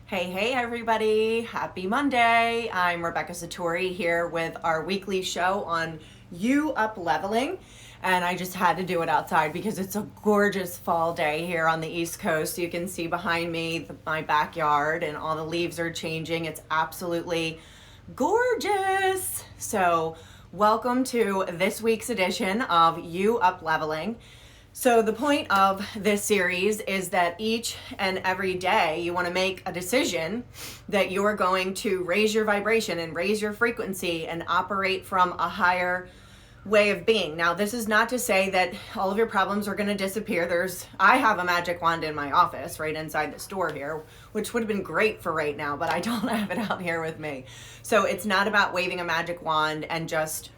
Hey, everybody. Happy Monday. I'm Rebecca Satori here with our weekly show on you up leveling. And I just had to do it outside because it's a gorgeous fall day here on the East Coast. You can see behind me my backyard and all the leaves are changing. It's absolutely gorgeous. So, welcome to this week's edition of You Up Leveling. So the point of this series is that each and every day you want to make a decision that you're going to raise your vibration and raise your frequency and operate from a higher way of being. Now, this is not to say that all of your problems are going to disappear. I have a magic wand in my office right inside the store here, which would have been great for right now, but I don't have it out here with me. So it's not about waving a magic wand and just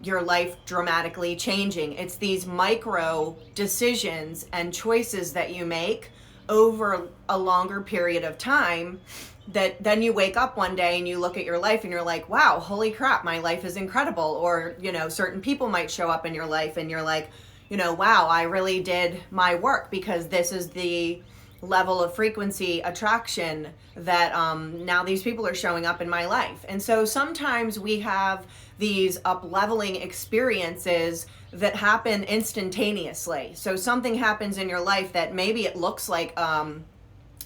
your life dramatically changing. It's these micro decisions and choices that you make over a longer period of time that then you wake up one day and you look at your life and you're like, wow, holy crap, my life is incredible. Or, certain people might show up in your life and you're like, wow, I really did my work because this is the level of frequency attraction that now these people are showing up in my life. And so sometimes we have these up-leveling experiences that happen instantaneously. So something happens in your life that maybe it looks like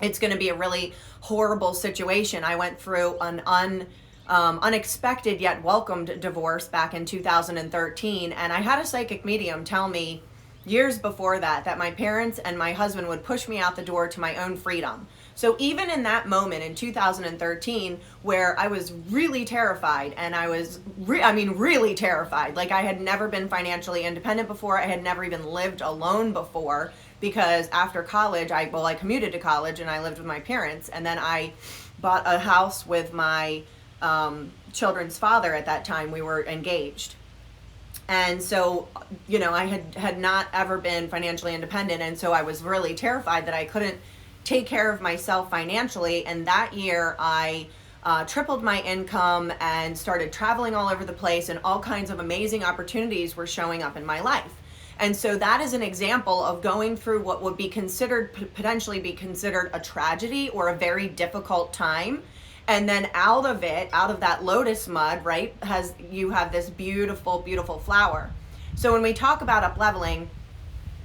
it's going to be a really horrible situation. I went through an unexpected yet welcomed divorce back in 2013, and I had a psychic medium tell me years before that my parents and my husband would push me out the door to my own freedom. So even in that moment in 2013 where I was really terrified, and I was really terrified, like I had never been financially independent before, I had never even lived alone before, because after college, I commuted to college and I lived with my parents, and then I bought a house with my children's father. At that time we were engaged. And so, I had not ever been financially independent. And so I was really terrified that I couldn't take care of myself financially. And that year I tripled my income and started traveling all over the place, and all kinds of amazing opportunities were showing up in my life. And so that is an example of going through what would be potentially be considered a tragedy or a very difficult time. And then out of that lotus mud, right, you have this beautiful, beautiful flower. So when we talk about up leveling,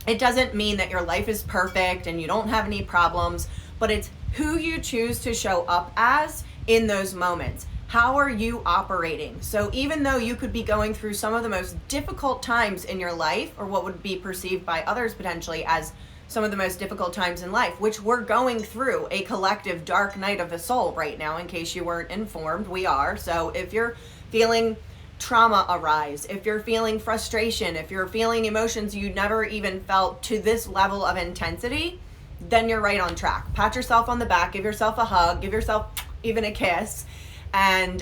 it doesn't mean that your life is perfect and you don't have any problems, but it's who you choose to show up as in those moments. How are you operating? So even though you could be going through some of the most difficult times in your life, or what would be perceived by others potentially as some of the most difficult times in life, which we're going through a collective dark night of the soul right now, in case you weren't informed, we are. So if you're feeling trauma arise, if you're feeling frustration, if you're feeling emotions you never even felt to this level of intensity, then you're right on track. Pat yourself on the back, give yourself a hug, give yourself even a kiss, and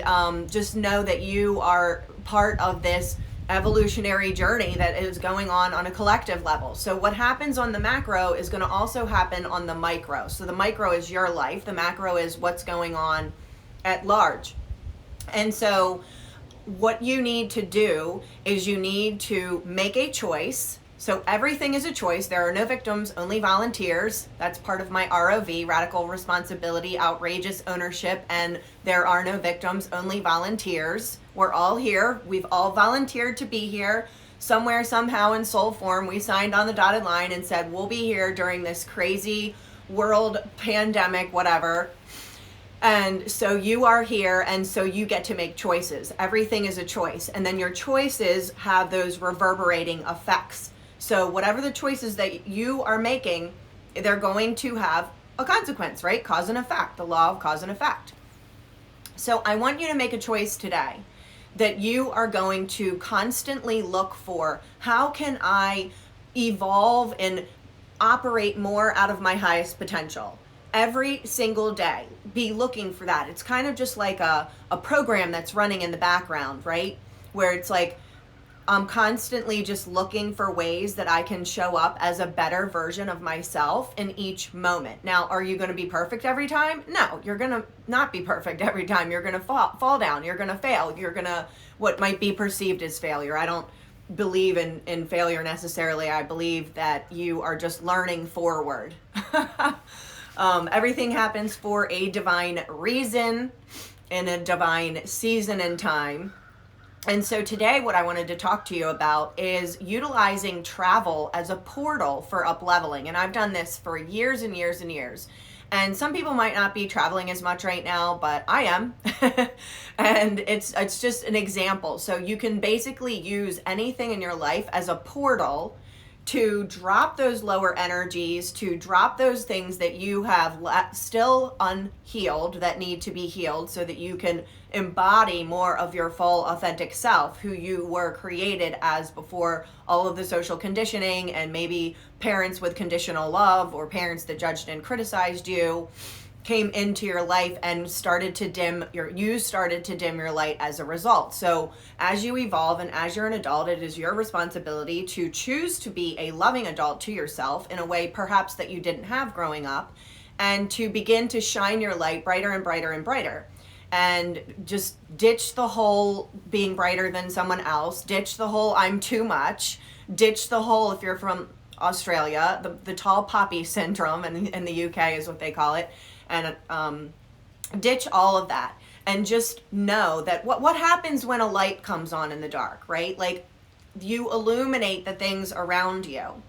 just know that you are part of this evolutionary journey that is going on a collective level. So what happens on the macro is going to also happen on the micro. So the micro is your life, the macro is what's going on at large. And so what you need to do is you need to make a choice. So everything is a choice. There are no victims, only volunteers. That's part of my ROV, radical responsibility, outrageous ownership, and there are no victims, only volunteers. We're all here. We've all volunteered to be here. Somewhere, somehow, in soul form, we signed on the dotted line and said, we'll be here during this crazy world pandemic, whatever. And so you are here, and so you get to make choices. Everything is a choice. And then your choices have those reverberating effects. So whatever the choices that you are making, they're going to have a consequence, right? Cause and effect, the law of cause and effect. So I want you to make a choice today that you are going to constantly look for, how can I evolve and operate more out of my highest potential? Every single day, be looking for that. It's kind of just like a program that's running in the background, right? Where it's like, I'm constantly just looking for ways that I can show up as a better version of myself in each moment. Now, are you going to be perfect every time? No, you're going to not be perfect every time. You're going to fall down. You're going to fail. You're going to, what might be perceived as failure. I don't believe in failure necessarily. I believe that you are just learning forward. Everything happens for a divine reason in a divine season and time. And so today what I wanted to talk to you about is utilizing travel as a portal for up-leveling. And I've done this for years and years and years. And some people might not be traveling as much right now, but I am. And it's just an example. So you can basically use anything in your life as a portal to drop those lower energies, to drop those things that you have still unhealed that need to be healed, so that you can embody more of your full authentic self, who you were created as before all of the social conditioning and maybe parents with conditional love or parents that judged and criticized you came into your life and started to dim your light as a result. So as you evolve and as you're an adult, it is your responsibility to choose to be a loving adult to yourself in a way perhaps that you didn't have growing up, and to begin to shine your light brighter and brighter and brighter. And just ditch the whole being brighter than someone else, ditch the whole I'm too much, ditch the whole, if you're from Australia, the tall poppy syndrome, and in the UK is what they call it. And ditch all of that, and just know that what happens when a light comes on in the dark, right? Like, you illuminate the things around you.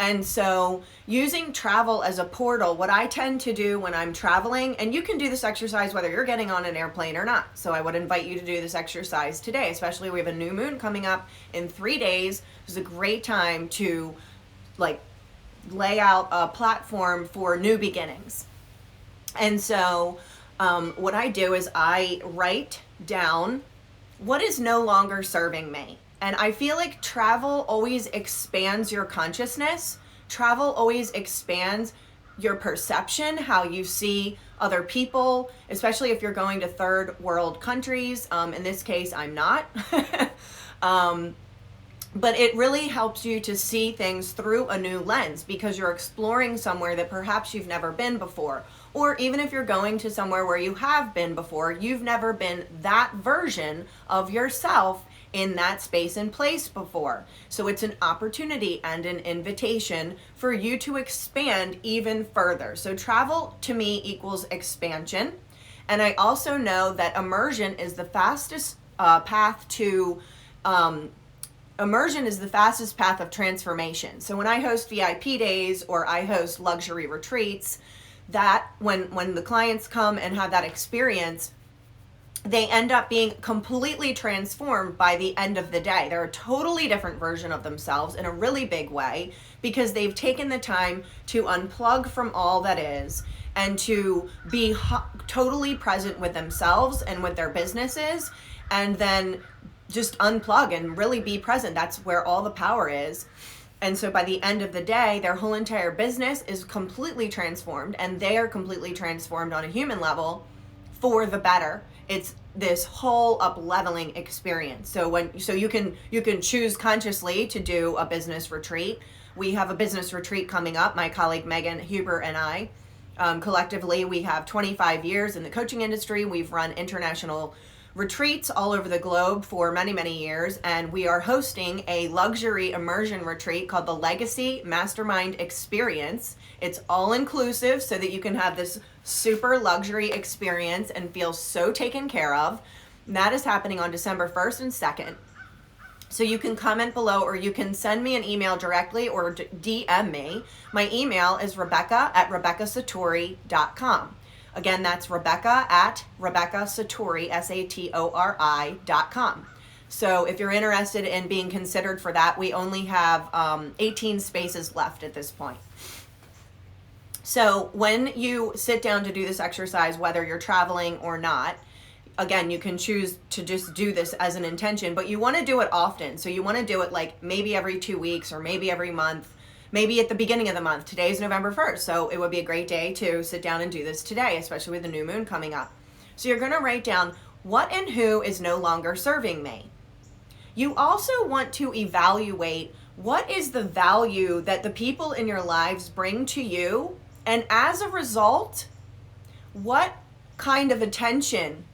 And so using travel as a portal, what I tend to do when I'm traveling, and you can do this exercise whether you're getting on an airplane or not. So I would invite you to do this exercise today, especially we have a new moon coming up in 3 days. It's a great time to lay out a platform for new beginnings. And so what I do is I write down what is no longer serving me. And I feel like travel always expands your consciousness. Travel always expands your perception, how you see other people, especially if you're going to third world countries. In this case, I'm not. But it really helps you to see things through a new lens, because you're exploring somewhere that perhaps you've never been before. Or even if you're going to somewhere where you have been before, you've never been that version of yourself in that space and place before. So it's an opportunity and an invitation for you to expand even further. So travel to me equals expansion. And I also know that immersion is the fastest path of transformation. So when I host VIP days or I host luxury retreats, that when the clients come and have that experience, they end up being completely transformed by the end of the day. They're a totally different version of themselves in a really big way, because they've taken the time to unplug from all that is and to be totally present with themselves and with their businesses, and then just unplug and really be present. That's where all the power is. And so by the end of the day, their whole entire business is completely transformed, and they are completely transformed on a human level for the better. It's this whole up-leveling experience. So you can choose consciously to do a business retreat. We have a business retreat coming up. My colleague Megan Huber and I, collectively, we have 25 years in the coaching industry. We've run international retreats all over the globe for many, many years, and we are hosting a luxury immersion retreat called the Legacy Mastermind Experience. It's all inclusive so that you can have this super luxury experience and feel so taken care of. And that is happening on December 1st and 2nd. So you can comment below, or you can send me an email directly or DM me. My email is rebecca@rebeccasatori.com. Again, that's Rebecca@rebeccasatori, SATORI.com. So if you're interested in being considered for that, we only have 18 spaces left at this point. So when you sit down to do this exercise, whether you're traveling or not, again, you can choose to just do this as an intention, but you want to do it often. So you want to do it like maybe every 2 weeks or maybe every month. Maybe at the beginning of the month. Today's November 1st, so it would be a great day to sit down and do this today, especially with the new moon coming up. So you're going to write down what and who is no longer serving me. You also want to evaluate what is the value that the people in your lives bring to you, and as a result, what kind of attention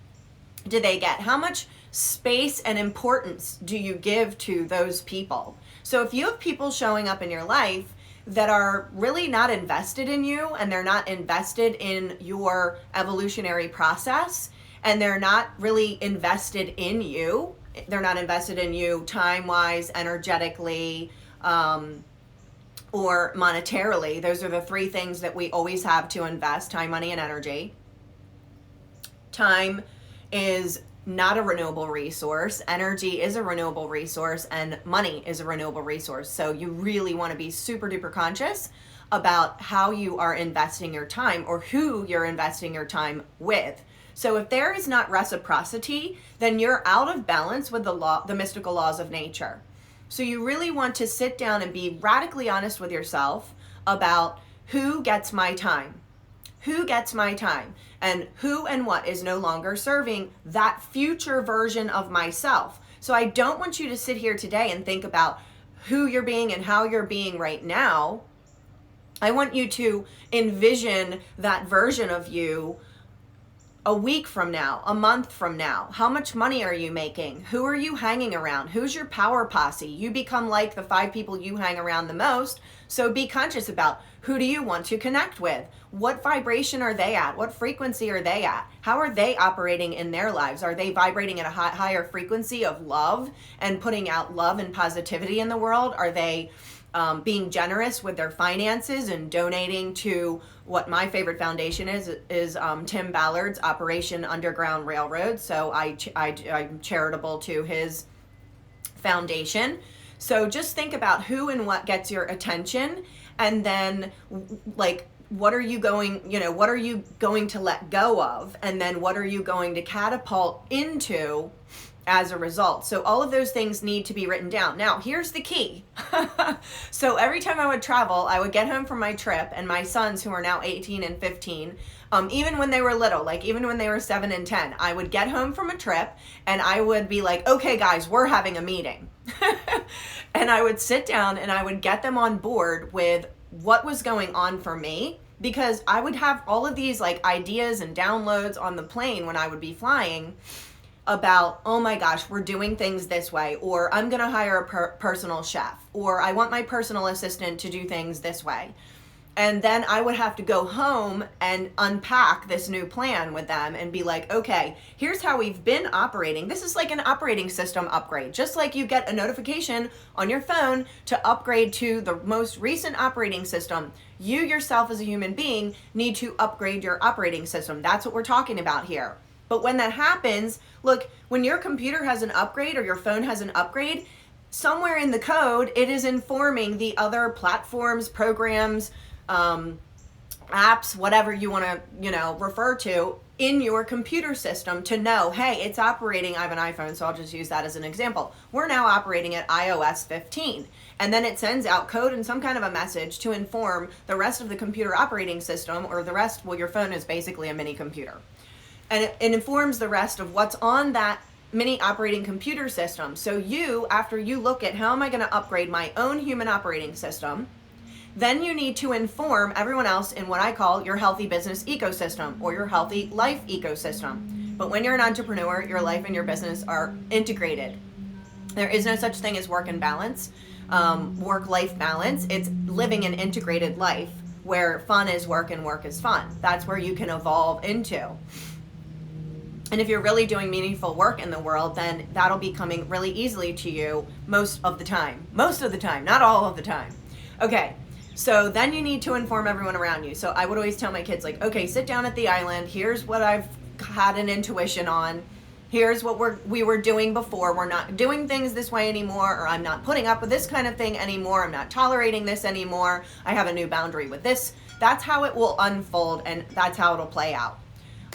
do they get? How much space and importance do you give to those people? So if you have people showing up in your life that are really not invested in you, and they're not invested in your evolutionary process, and they're not really invested in you. They're not invested in you time-wise, energetically, or monetarily. Those are the three things that we always have to invest: time, money, and energy. Time is not a renewable resource. Energy is a renewable resource, and money is a renewable resource. So you really want to be super duper conscious about how you are investing your time, or who you're investing your time with. So if there is not reciprocity, then you're out of balance with the mystical laws of nature. So you really want to sit down and be radically honest with yourself about who gets my time. Who gets my time, and who and what is no longer serving that future version of myself. So I don't want you to sit here today and think about who you're being and how you're being right now. I want you to envision that version of you a week from now, a month from now. How much money are you making? Who are you hanging around? Who's your power posse? You become like the 5 people you hang around the most. So be conscious about, who do you want to connect with? What vibration are they at? What frequency are they at? How are they operating in their lives? Are they vibrating at a higher frequency of love and putting out love and positivity in the world? Are they being generous with their finances and donating to what my favorite foundation is Tim Ballard's Operation Underground Railroad. So I'm charitable to his foundation. So just think about who and what gets your attention, and then like, what are you going to let go of, and then what are you going to catapult into as a result. So all of those things need to be written down. Now, here's the key. So every time I would travel, I would get home from my trip, and my sons, who are now 18 and 15, even when they were little, like even when they were 7 and 10, I would get home from a trip and I would be like, okay guys, we're having a meeting. And I would sit down and I would get them on board with what was going on for me, because I would have all of these like ideas and downloads on the plane when I would be flying about, oh my gosh, we're doing things this way, or I'm gonna hire a personal chef, or I want my personal assistant to do things this way. And then I would have to go home and unpack this new plan with them and be like, okay, here's how we've been operating. This is like an operating system upgrade. Just like you get a notification on your phone to upgrade to the most recent operating system, you yourself as a human being need to upgrade your operating system. That's what we're talking about here. But when that happens, look, when your computer has an upgrade or your phone has an upgrade, somewhere in the code, it is informing the other platforms, programs, apps, whatever you want to, refer to in your computer system to know, hey, it's operating. I have an iPhone, so I'll just use that as an example. We're now operating at iOS 15. And then it sends out code and some kind of a message to inform the rest of the computer operating system, or the rest, well, your phone is basically a mini computer. And it informs the rest of what's on that mini operating computer system. So you, after you look at how am I going to upgrade my own human operating system, then you need to inform everyone else in what I call your healthy business ecosystem, or your healthy life ecosystem. But when you're an entrepreneur, your life and your business are integrated. There is no such thing as work and balance, work-life balance. It's living an integrated life where fun is work and work is fun. That's where you can evolve into. And if you're really doing meaningful work in the world, then that'll be coming really easily to you most of the time. Most of the time, not all of the time. Okay, so then you need to inform everyone around you. So I would always tell my kids, like, okay, sit down at the island. Here's what I've had an intuition on. Here's what we were doing before. We're not doing things this way anymore, or I'm not putting up with this kind of thing anymore. I'm not tolerating this anymore. I have a new boundary with this. That's how it will unfold, and that's how it'll play out.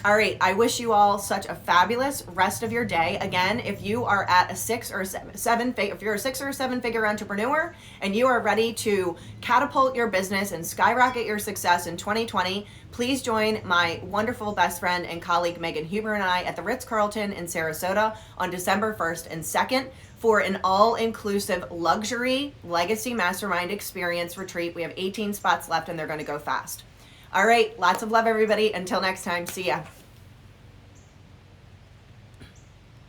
All right, I wish you all such a fabulous rest of your day. Again, if you are at a 6 or 7 if you're a 6 or 7 figure entrepreneur and you are ready to catapult your business and skyrocket your success in 2020, please join my wonderful best friend and colleague Megan Huber and I at the Ritz-Carlton in Sarasota on December 1st and 2nd for an all-inclusive luxury legacy mastermind experience retreat. We have 18 spots left and they're going to go fast. All right, lots of love, everybody. Until next time, see ya.